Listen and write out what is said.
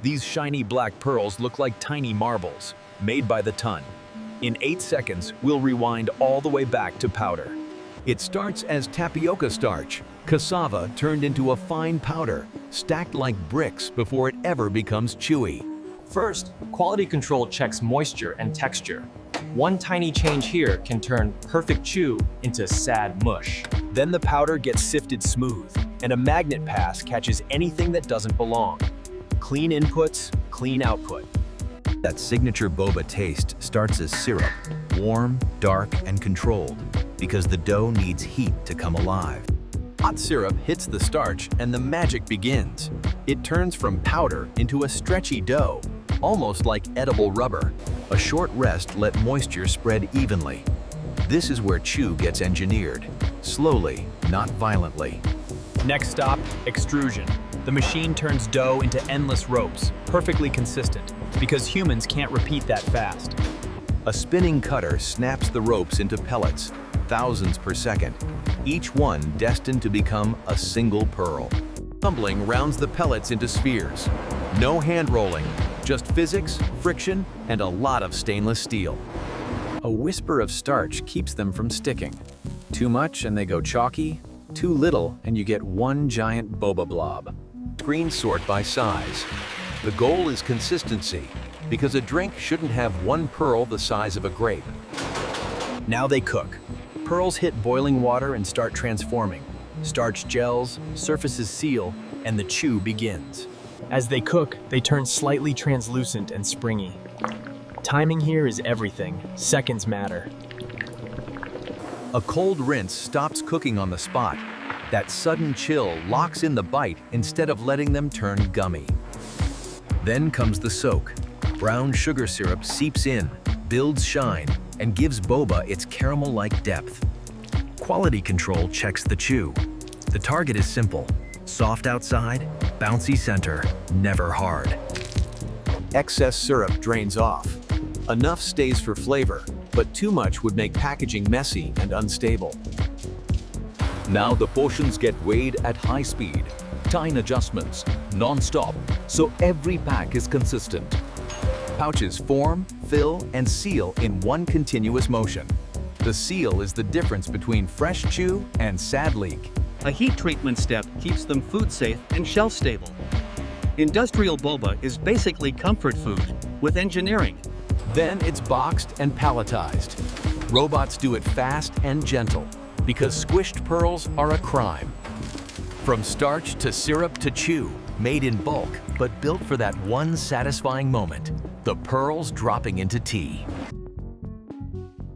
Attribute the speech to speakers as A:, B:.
A: These shiny black pearls look like tiny marbles, made by the ton. In 8 seconds, we'll rewind all the way back to powder. It starts as tapioca starch, cassava turned into a fine powder, stacked like bricks before it ever becomes chewy.
B: First, quality control checks moisture and texture. One tiny change here can turn perfect chew into sad mush.
A: Then the powder gets sifted smooth, and a magnet pass catches anything that doesn't belong. Clean inputs, clean output. That signature boba taste starts as syrup, warm, dark, and controlled, because the dough needs heat to come alive. Hot syrup hits the starch and the magic begins. It turns from powder into a stretchy dough, almost like edible rubber. A short rest let moisture spread evenly. This is where chew gets engineered, slowly, not violently. Next stop, extrusion. The machine turns dough into endless ropes, perfectly consistent, because humans can't repeat that fast. A spinning cutter snaps the ropes into pellets, thousands per second, each one destined to become a single pearl. Tumbling rounds the pellets into spheres. No hand rolling, just physics, friction, and a lot of stainless steel. A whisper of starch keeps them from sticking. Too much and they go chalky, too little and you get one giant boba blob. Screen sort by size. The goal is consistency, because a drink shouldn't have one pearl the size of a grape. Now they cook. Pearls hit boiling water and start transforming. Starch gels, surfaces seal, and the chew begins.
C: As they cook, they turn slightly translucent and springy. Timing here is everything. Seconds matter.
A: A cold rinse stops cooking on the spot. That sudden chill locks in the bite instead of letting them turn gummy. Then comes the soak. Brown sugar syrup seeps in, builds shine, and gives boba its caramel-like depth. Quality control checks the chew. The target is simple: soft outside, bouncy center, never hard. Excess syrup drains off. Enough stays for flavor, but too much would make packaging messy and unstable.
D: Now the portions get weighed at high speed, time adjustments, non-stop, so every pack is consistent.
A: Pouches form, fill, and seal in one continuous motion. The seal is the difference between fresh chew and sad leak.
E: A heat treatment step keeps them food safe and shelf stable. Industrial boba is basically comfort food with engineering.
A: Then it's boxed and palletized. Robots do it fast and gentle, because squished pearls are a crime. From starch to syrup to chew, made in bulk, but built for that one satisfying moment, the pearls dropping into tea.